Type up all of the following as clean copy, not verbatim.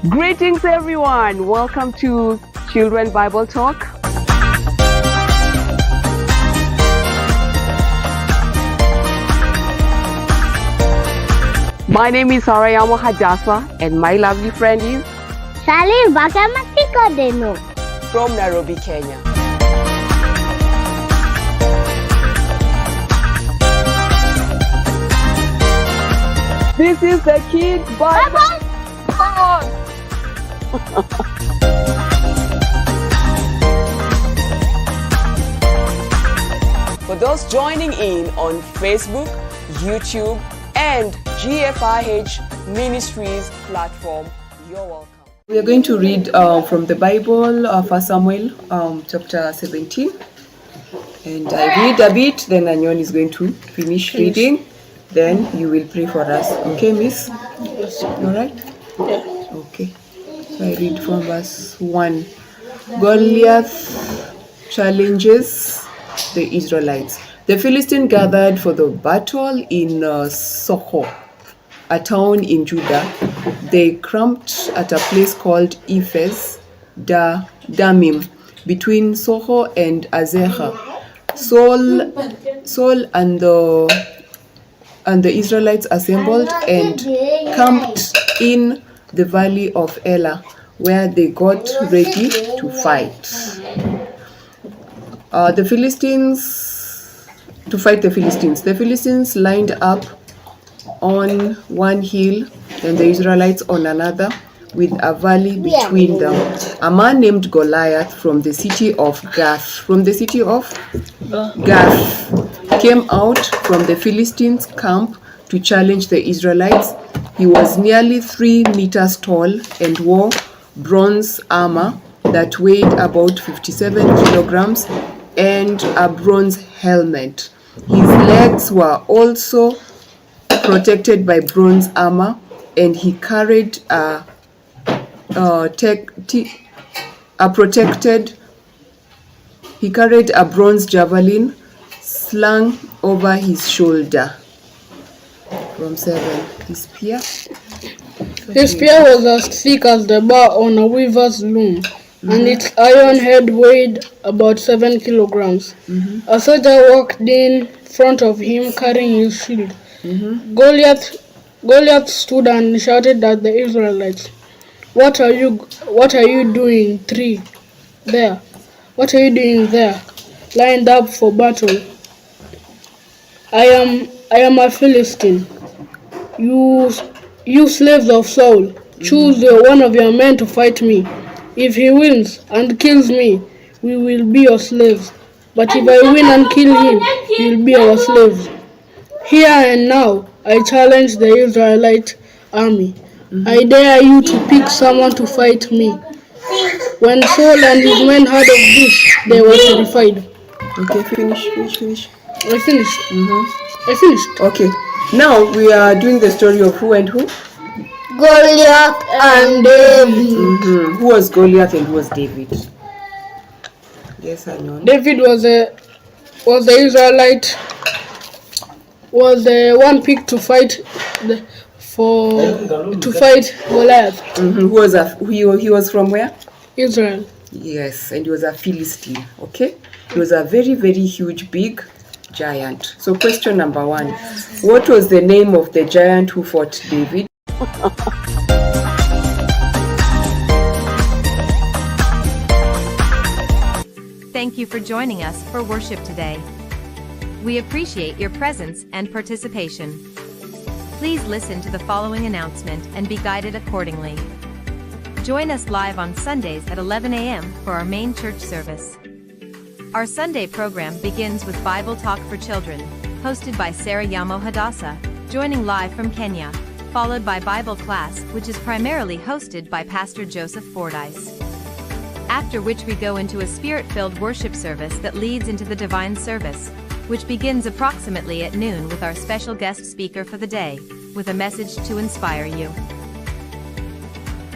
Greetings, everyone. Welcome to Children Bible Talk. My name is Sarayama Hadassah, and my lovely friend is Salim Bakamatikadeno from Nairobi, Kenya. This is the Kids Bible Talk. For those joining in on Facebook, YouTube, and GFIH Ministries platform, you're welcome. We are going to read from the Bible, 1 Samuel chapter 17. And I read a bit, then Anyon is going to finish reading. Then you will pray for us. Okay, miss? Yes. All right? Yeah. Okay. So I read from verse 1. Goliath challenges the Israelites. The Philistines gathered for the battle in Socho, a town in Judah. They camped at a place called Ephes Damim, between Socho and Azekah. Saul and the Israelites assembled and camped in the valley of Elah, where they got ready to fight. The Philistines lined up on one hill and the Israelites on another, with a valley between them. A man named Goliath from the city of Gath came out from the Philistines' camp to challenge the Israelites. He was nearly 3 meters tall and wore bronze armor that weighed about 57 kilograms and a bronze helmet. His legs were also protected by bronze armor, and he carried a bronze javelin slung over his shoulder. From 7. His spear was as thick as the bar on a weaver's loom, and its iron head weighed about 7 kilograms. A soldier walked in front of him carrying his shield. Goliath stood and shouted at the Israelites, What are you doing there? What are you doing there, lined up for battle? I am a Philistine. You slaves of Saul, choose one of your men to fight me. If he wins and kills me, we will be your slaves. But if I win and kill him, he will be our slaves. Here and now, I challenge the Israelite army. I dare you to pick someone to fight me. When Saul and his men heard of this, they were terrified. Okay, finish. I finished. I finished. Okay, now we are doing the story of who and who? Goliath and David. Who was Goliath and who was David? Yes, I know. David was the Israelite, was the one picked to fight Goliath. He was from where? Israel. Yes, and he was a Philistine. Okay, he was a very, very huge, big giant. So question number 1, what was the name of the giant who fought David? Thank you for joining us for worship today. We appreciate your presence and participation. Please listen to the following announcement and be guided accordingly. Join us live on Sundays at 11 a.m. for our main church service. Our Sunday program begins with Bible Talk for Children, hosted by Sarayama Hadassah, joining live from Kenya, followed by Bible class, which is primarily hosted by Pastor Joseph Fordyce. After which we go into a spirit-filled worship service that leads into the divine service, which begins approximately at noon with our special guest speaker for the day, with a message to inspire you.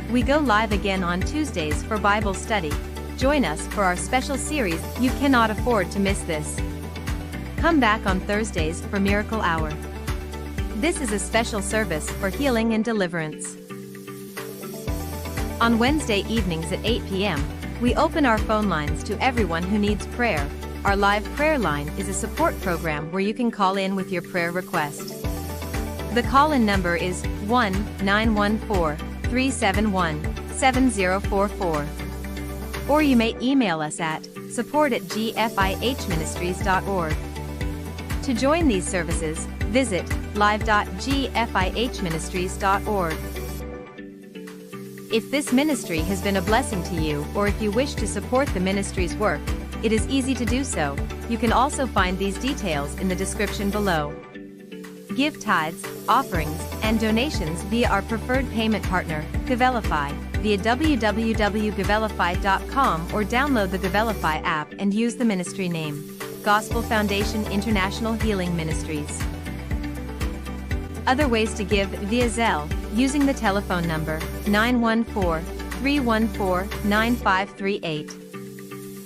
We go live again on Tuesdays for Bible study. Join us for our special series, You Cannot Afford to Miss This. Come back on Thursdays for Miracle Hour. This is a special service for healing and deliverance. On Wednesday evenings at 8 p.m., we open our phone lines to everyone who needs prayer. Our live prayer line is a support program where you can call in with your prayer request. The call-in number is 1-914-371-7044. Or you may email us at support@gfihministries.org. To join these services, visit live.gfihministries.org. If this ministry has been a blessing to you, or if you wish to support the ministry's work, it is easy to do so. You can also find these details in the description below. Give tithes, offerings, and donations via our preferred payment partner, GOLIATH, via www.gofilify.com or download the GOLIATH app and use the ministry name, Gospel Foundation International Healing Ministries. Other ways to give via ZELLE, using the telephone number 914-314-9538.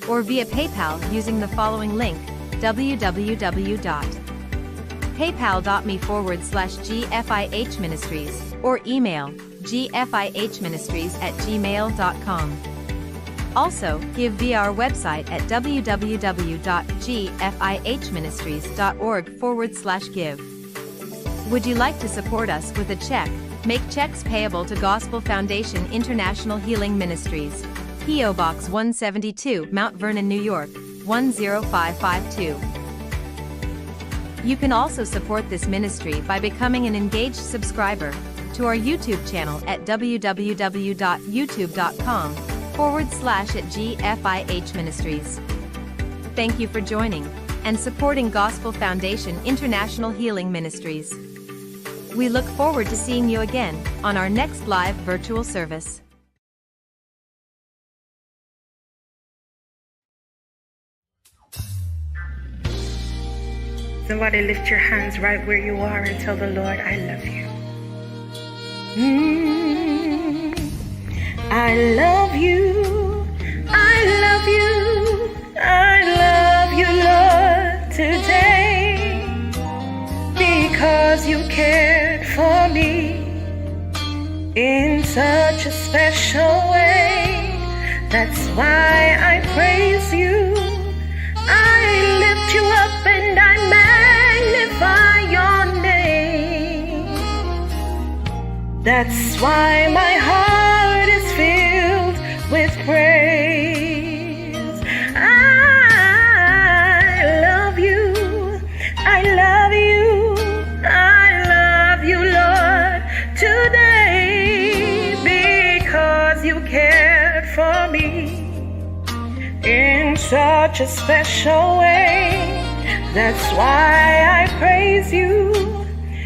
Or via PayPal using the following link, www.paypal.me/GFIHministries, or email gfihministries@gmail.com. Also, give via our website at www.gfihministries.org/give. Would you like to support us with a check? Make checks payable to Gospel Foundation International Healing Ministries, P.O. Box 172, Mount Vernon, New York, 10552. You can also support this ministry by becoming an engaged subscriber to our YouTube channel at www.youtube.com/@GFIHministries. Thank you for joining and supporting Gospel Foundation International Healing Ministries. We look forward to seeing you again on our next live virtual service. Somebody lift your hands right where you are and tell the Lord, I love you. I love you. I love you. I love you, Lord, today. Because you cared for me in such a special way. That's why I praise you. I lift you up and I magnify your name. That's why my heart is filled with praise. I love you. I love you. I love you, Lord, today. Because you cared for me in such a special way. That's why I praise you.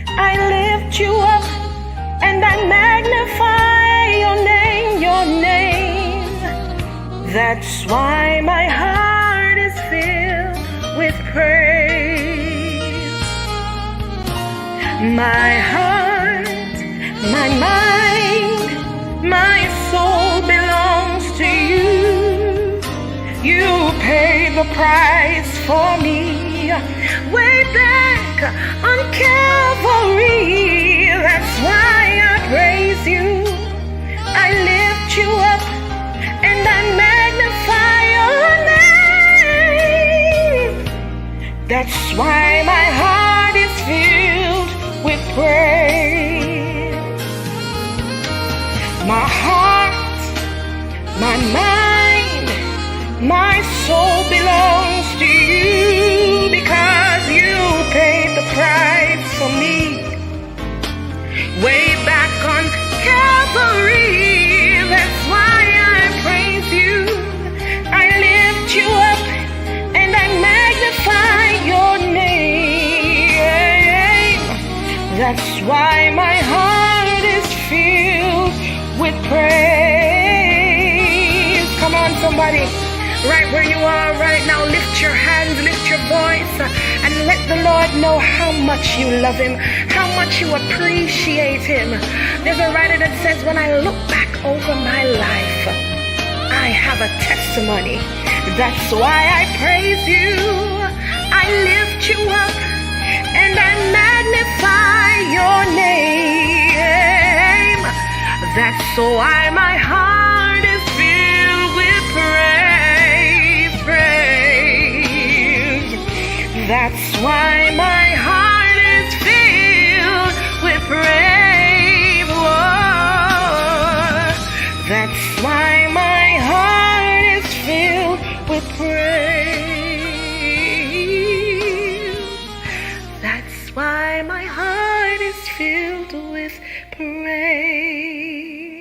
I lift you up and I magnify your name, your name. That's why my heart is filled with praise. My heart, my mind, my soul belongs to you. You paid the price for me way back on Calvary. That's why I praise you. I lift you up and I magnify your name. That's why my heart is filled with praise. My heart, my mind, my soul belongs to you because you paid the price for me way back on Calvary. That's why I praise you. I lift you up and I magnify your name. That's why my heart is filled with praise. Come on, somebody. Right where you are right now, lift your hands, lift your voice, and let the Lord know how much you love him, how much you appreciate him. There's a writer that says, when I look back over my life, I have a testimony. That's why I praise you. I lift you up and I magnify your name. That's so why my heart is filled with praise. That's why my heart is filled with praise.